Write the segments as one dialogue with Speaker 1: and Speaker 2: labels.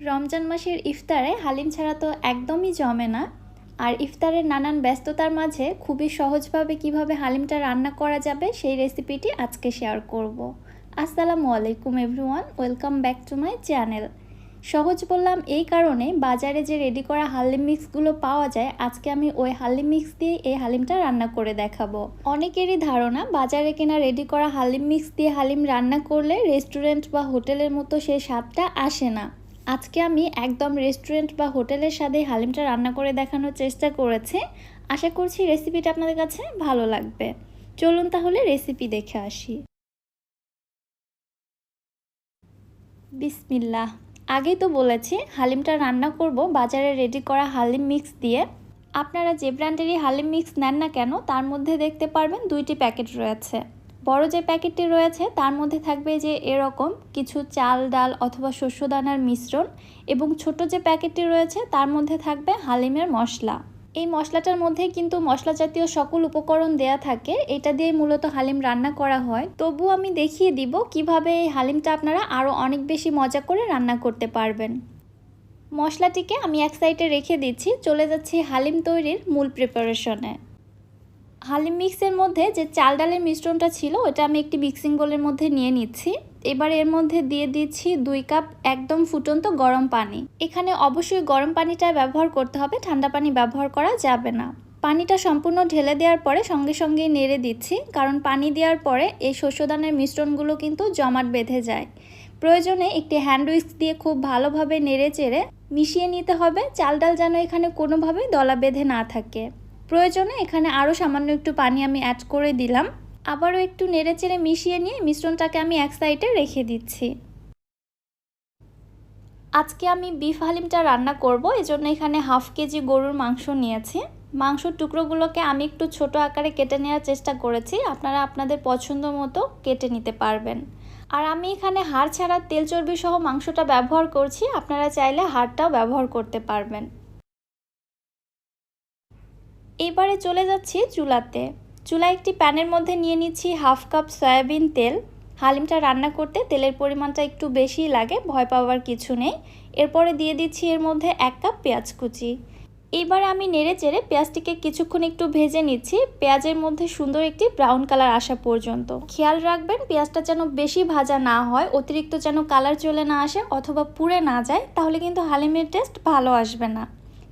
Speaker 1: রমজান মাসের ইফতারে হালিম ছাড়া তো একদমই জমে না। আর ইফতারের নানান ব্যস্ততার মাঝে খুবই সহজভাবে কিভাবে হালিমটা রান্না করা যাবে সেই রেসিপিটি আজকে শেয়ার করব। আসসালামু আলাইকুম everyone, welcome back to my channel. সহজ বললাম এই কারণে, বাজারে যে রেডি করা হালিম মিক্সগুলো পাওয়া যায়, আজকে আমি ওই হালিম মিক্স দিয়ে এই হালিমটা রান্না করে দেখাবো। অনেকেরই ধারণা বাজারে কেনা রেডি করা হালিম মিক্স দিয়ে হালিম রান্না করলে রেস্টুরেন্ট বা হোটেলের মতো সেই স্বাদটা আসে না। আজকে আমি একদম রেস্টুরেন্ট বা হোটেলের স্বাদে হালিমটা রান্না করে দেখানোর চেষ্টা করেছি। আশা করছি রেসিপিটা আপনাদের কাছে ভালো লাগবে। চলুন তাহলে রেসিপি দেখে আসি। বিসমিল্লাহ। আগেই তো বলেছি হালিমটা রান্না করব বাজারে রেডি করা হালিম মিক্স দিয়ে। আপনারা যে ব্র্যান্ডেরই হালিম মিক্স নেন না কেন, তার মধ্যে দেখতে পারবেন দুইটি প্যাকেট রয়েছে। বড় যে প্যাকেটটি রয়েছে তার মধ্যে থাকবে যে এরকম কিছু চাল ডাল অথবা শস্যদানার মিশ্রণ, এবং ছোট যে প্যাকেটটি রয়েছে তার মধ্যে থাকবে হালিমের মশলা। এই মশলাটার মধ্যে কিন্তু মশলা জাতীয় সকল উপকরণ দেয়া থাকে, এটা দিয়ে মূলত হালিম রান্না করা হয়। তবু আমি দেখিয়ে দিব কিভাবে এই হালিমটা আপনারা আরও অনেক বেশি মজা করে রান্না করতে পারবেন। মশলাটিকে আমি এক সাইডে রেখে দিচ্ছি, চলে যাচ্ছি হালিম তৈরির মূল প্রিপারেশনে। হালিম মিক্সের মধ্যে যে চাল ডালের মিশ্রণটা ছিল ওটা আমি একটি মিক্সিং বোলের মধ্যে নিয়ে নিচ্ছি। এবার এর মধ্যে দিয়ে দিচ্ছি 2 কাপ একদম ফুটন্ত গরম পানি। এখানে অবশ্যই গরম পানিটা ব্যবহার করতে হবে, ঠান্ডা পানি ব্যবহার করা যাবে না। পানিটা সম্পূর্ণ ঢেলে দেওয়ার পরে সঙ্গে সঙ্গে নেড়ে দিচ্ছি, কারণ পানি দেওয়ার পরে এই শস্যদানার মিশ্রণগুলো কিন্তু জমাট বেঁধে যায়। প্রয়োজনে একটি হ্যান্ড উইস্ক দিয়ে খুব ভালোভাবে নেড়ে চেড়ে মিশিয়ে নিতে হবে, চাল ডাল যেন এখানে কোনোভাবেই দলা বেঁধে না থাকে। প্রয়োজনে এখানে আরও সামান্য একটু পানি আমি অ্যাড করে দিলাম। আবারও একটু নেড়েচেড়ে মিশিয়ে নিয়ে মিশ্রণটাকে আমি এক সাইডে রেখে দিচ্ছি। আজকে আমি বিফ হালিমটা রান্না করব, এজন্য এখানে 1/2 কেজি গরুর মাংস নিয়েছি। মাংসর টুকরোগুলোকে আমি একটু ছোট আকারে কেটে নেওয়ার চেষ্টা করেছি, আপনারা আপনাদের পছন্দ মতো কেটে নিতে পারবেন। আর আমি এখানে হাড় ছাড়া তেল চর্বি সহ মাংসটা ব্যবহার করছি, আপনারা চাইলে হাড়টাও ব্যবহার করতে পারবেন। এবারে চলে যাচ্ছি চুলাতে। চুলায় একটি প্যানের মধ্যে নিয়ে নিচ্ছি 1/2 কাপ সয়াবিন তেল। হালিমটা রান্না করতে তেলের পরিমাণটা একটু বেশিই লাগে, ভয় পাওয়ার কিছু নেই। এরপরে দিয়ে দিচ্ছি এর মধ্যে 1 কাপ পেঁয়াজ কুচি। এবারে আমি নেড়ে চেড়ে পেঁয়াজটিকে কিছুক্ষণ একটু ভেজে নিচ্ছি, পেঁয়াজের মধ্যে সুন্দর একটি ব্রাউন কালার আসা পর্যন্ত। খেয়াল রাখবেন পেঁয়াজটা যেন বেশি ভাজা না হয়, অতিরিক্ত যেন কালার চলে না আসে অথবা পুড়ে না যায়, তাহলে কিন্তু হালিমের টেস্ট ভালো আসবে না।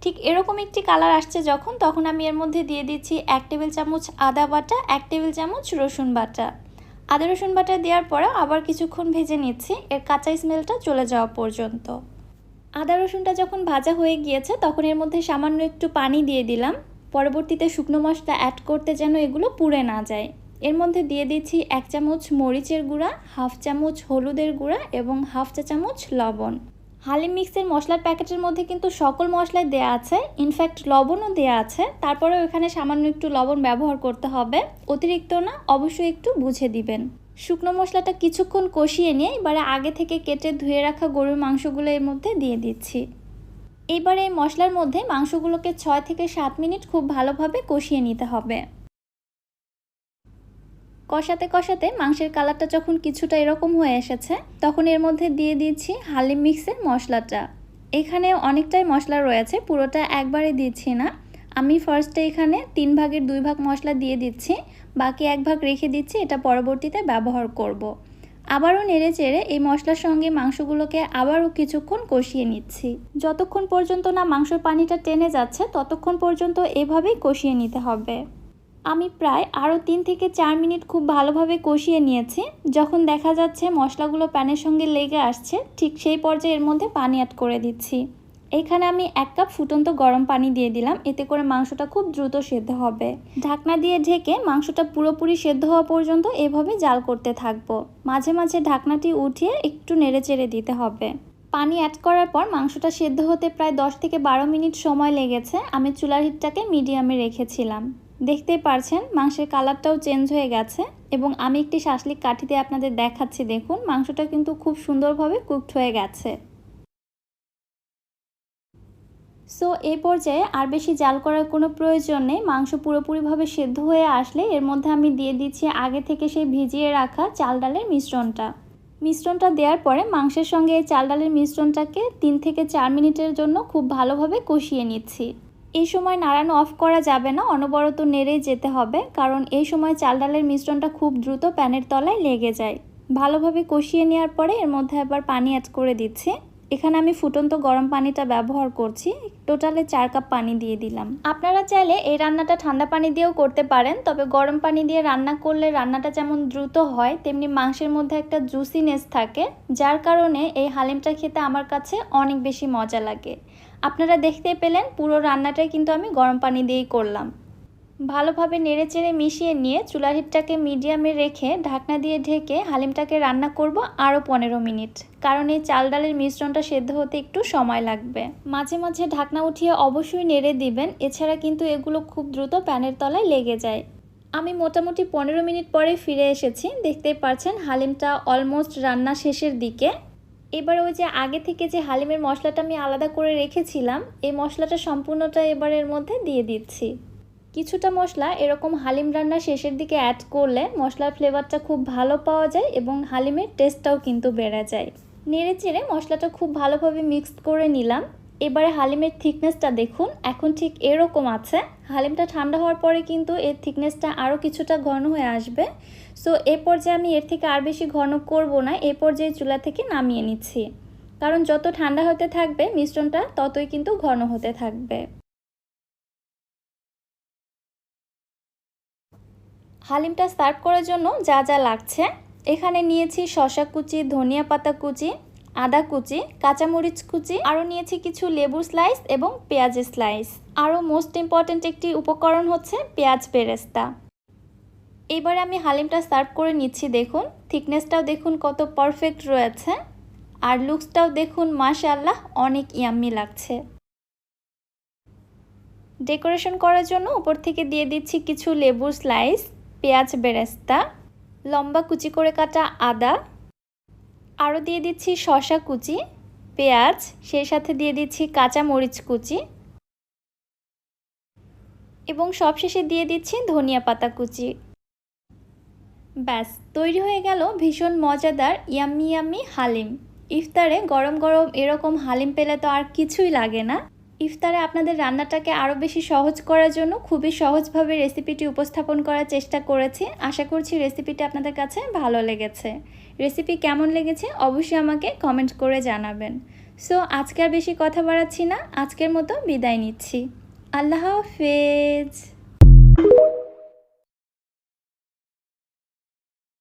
Speaker 1: ঠিক এরকম একটি কালার আসছে যখন, তখন আমি এর মধ্যে দিয়ে দিচ্ছি 1 টেবিল চামচ আদা বাটা, 1 টেবিল চামচ রসুন বাটা। আদা রসুন বাটা দেওয়ার পরেও আবার কিছুক্ষণ ভেজে নিচ্ছি, এর কাঁচা স্মেলটা চলে যাওয়া পর্যন্ত। আদা রসুনটা যখন ভাজা হয়ে গিয়েছে তখন এর মধ্যে সামান্য একটু পানি দিয়ে দিলাম, পরবর্তীতে শুকনো মশলা অ্যাড করতে যেন এগুলো পুড়ে না যায়। এর মধ্যে দিয়ে দিচ্ছি 1 চামচ মরিচের গুঁড়া, 1/2 চামচ হলুদের গুঁড়া এবং 1/2 চা চামচ লবণ। হালিম মিক্সের মশলার প্যাকেটের মধ্যে কিন্তু সকল মশলাই দেয়া আছে, ইনফ্যাক্ট লবণও দেয়া আছে, তারপরেও এখানে সামান্য একটু লবণ ব্যবহার করতে হবে, অতিরিক্ত না, অবশ্যই একটু বুঝে দিবেন। শুকনো মশলাটা কিছুক্ষণ কষিয়ে নিয়ে এবারে আগে থেকে কেটে ধুয়ে রাখা গরুর মাংসগুলো এর মধ্যে দিয়ে দিচ্ছি। এবারে এই মশলার মধ্যে মাংসগুলোকে 6 থেকে 7 মিনিট খুব ভালোভাবে কষিয়ে নিতে হবে। কষাতে কষাতে মাংসের কালারটা যখন কিছুটা এরকম হয়ে এসেছে, তখন এর মধ্যে দিয়ে দিচ্ছি হালিম মিক্সের মশলাটা। এখানে অনেকটাই মশলা রয়েছে, পুরোটা একবারে দিচ্ছি না। আমি ফার্স্টে এখানে 3 ভাগের 2 ভাগ মশলা দিয়ে দিচ্ছি, বাকি 1 ভাগ রেখে দিচ্ছি, এটা পরবর্তীতে ব্যবহার করব। আবারও নেড়ে চেড়ে এই মশলার সঙ্গে মাংসগুলোকে আবারও কিছুক্ষণ কষিয়ে নিচ্ছি। যতক্ষণ পর্যন্ত না মাংসর পানিটা টেনে যাচ্ছে ততক্ষণ পর্যন্ত এভাবেই কষিয়ে নিতে হবে। আমি প্রায় আরও 3 থেকে 4 মিনিট খুব ভালোভাবে কষিয়ে নিয়েছি। যখন দেখা যাচ্ছে মশলাগুলো প্যানের সঙ্গে লেগে আসছে, ঠিক সেই পর্যায়ে এর মধ্যে পানি অ্যাড করে দিচ্ছি। এখানে আমি 1 কাপ ফুটন্ত গরম পানি দিয়ে দিলাম, এতে করে মাংসটা খুব দ্রুত সেদ্ধ হবে। ঢাকনা দিয়ে ঢেকে মাংসটা পুরোপুরি সেদ্ধ হওয়া পর্যন্ত এভাবে জাল করতে থাকবো। মাঝে মাঝে ঢাকনাটি উঠিয়ে একটু নেড়েচেড়ে দিতে হবে। পানি অ্যাড করার পর মাংসটা সেদ্ধ হতে প্রায় 10 থেকে 12 মিনিট সময় লেগেছে। আমি চুলার হিটটাকে মিডিয়ামে রেখেছিলাম। দেখতেই পারছেন মাংসের কালারটাও চেঞ্জ হয়ে গেছে, এবং আমি একটি শাসলিক কাঠি দিয়ে আপনাদের দেখাচ্ছি, দেখুন মাংসটা কিন্তু খুব সুন্দরভাবে কুকড হয়ে গেছে। সো এই পর্যায়ে আর বেশি জাল করার কোনো প্রয়োজন নেই। মাংস পুরোপুরিভাবে সেদ্ধ হয়ে আসলে এর মধ্যে আমি দিয়ে দিচ্ছি আগে থেকে সেই ভিজিয়ে রাখা চাল ডালের মিশ্রণটা। মিশ্রণটা দেওয়ার পরে মাংসের সঙ্গে এই চাল ডালের মিশ্রণটাকে 3 থেকে 4 মিনিটের জন্য খুব ভালোভাবে কষিয়ে নিচ্ছি। এই সময় নাড়ানো অফ করা যাবে না, অনবরত নেড়েই যেতে হবে, কারণ এই সময় চাল ডালের মিশ্রণটা খুব দ্রুত প্যানের তলায় লেগে যায়। ভালোভাবে কষিয়ে নেওয়ার পরে এর মধ্যে আবার পানি অ্যাড করে দিচ্ছি। এখানে আমি ফুটন্ত গরম পানিটা ব্যবহার করছি, টোটালে 4 কাপ পানি দিয়ে দিলাম। আপনারা চাইলে এই রান্নাটা ঠান্ডা পানি দিয়েও করতে পারেন, তবে গরম পানি দিয়ে রান্না করলে রান্নাটা যেমন দ্রুত হয় তেমনি মাংসের মধ্যে একটা জুসিনেস থাকে, যার কারণে এই হালিমটা খেতে আমার কাছে অনেক বেশি মজা লাগে। আপনারা দেখতে পেলেন পুরো রান্নাটাই কিন্তু আমি গরম পানি দিয়েই করলাম। ভালোভাবে নেড়েচেড়ে মিশিয়ে নিয়ে চুলার হিটটাকে মিডিয়ামে রেখে ঢাকনা দিয়ে ঢেকে হালিমটাকে রান্না করব আরও 15 মিনিট, কারণ এই চাল ডালের মিশ্রণটা সেদ্ধ হতে একটু সময় লাগবে। মাঝে মাঝে ঢাকনা উঠিয়ে অবশ্যই নেড়ে দিবেন, এছাড়া কিন্তু এগুলো খুব দ্রুত প্যানের তলায় লেগে যায়। আমি মোটামুটি 15 মিনিট পরে ফিরে এসেছি, দেখতেই পাচ্ছেন হালিমটা অলমোস্ট রান্না শেষের দিকে। এবার ওই যে আগে থেকে যে হালিমের মশলাটা আমি আলাদা করে রেখেছিলাম, এই মশলাটা সম্পূর্ণটা এবার এর মধ্যে দিয়ে দিচ্ছি। কিছুটা মশলা এরকম হালিম রান্না শেষের দিকে অ্যাড করলে মশলার ফ্লেভারটা খুব ভালো পাওয়া যায় এবং হালিমের টেস্টটাও কিন্তু বেড়ে যায়। নেড়ে চেড়ে মশলাটা খুব ভালোভাবে মিক্সড করে নিলাম। এবারে হালিমের থিকনেসটা দেখুন, এখন ঠিক এরকম আছে। হালিমটা ঠান্ডা হওয়ার পরে কিন্তু এর থিকনেসটা আরও কিছুটা ঘন হয়ে আসবে। সো এ পর্যায়ে আমি এর থেকে আর বেশি ঘন করব না, এ পর্যায়ে চুলা থেকে নামিয়ে নিচ্ছি, কারণ যত ঠান্ডা হতে থাকবে মিশ্রণটা ততই কিন্তু ঘন হতে থাকবে। হালিমটা সার্ভ করার জন্য যা যা লাগছে, এখানে নিয়েছি শসা কুচি, ধনিয়া পাতা কুচি, আদা কুচি, কাঁচামরিচ কুচি, আরও নিয়েছি কিছু লেবুর স্লাইস এবং পেঁয়াজের স্লাইস। আরও মোস্ট ইম্পর্ট্যান্ট একটি উপকরণ হচ্ছে পেঁয়াজ বেরেস্তা। এবারে আমি হালিমটা সার্ভ করে নিচ্ছি। দেখুন থিকনেসটাও দেখুন কত পারফেক্ট রয়েছে, আর লুকসটাও দেখুন মাশাআল্লাহ অনেক ইয়াম্মি লাগছে। ডেকোরেশন করার জন্য উপর থেকে দিয়ে দিচ্ছি কিছু লেবুর স্লাইস, পেঁয়াজ বেরেস্তা, লম্বা কুচি করে কাটা আদা, আরও দিয়ে দিচ্ছি শসা কুচি, পেঁয়াজ, সেই সাথে দিয়ে দিচ্ছি কাঁচা মরিচ কুচি এবং সবশেষে দিয়ে দিচ্ছি ধনিয়া পাতা কুচি। ব্যাস তৈরি হয়ে গেল ভীষণ মজাদার ইয়াম্মি ইয়াম্মি হালিম। ইফতারে গরম গরম এরকম হালিম পেলে তো আর কিছুই লাগে না। ইফতারে আপনাদের রান্নাটাকে আরও বেশি সহজ করার জন্য খুবই সহজভাবে রেসিপিটি উপস্থাপন করার চেষ্টা করেছি। আশা করছি রেসিপিটি আপনাদের কাছে ভালো লেগেছে। রেসিপি কেমন লেগেছে অবশ্যই আমাকে কমেন্ট করে জানাবেন। সো আজকে আর বেশি কথা বাড়াচ্ছি না, আজকের মতো বিদায় নিচ্ছি। আল্লাহ হাফেজ।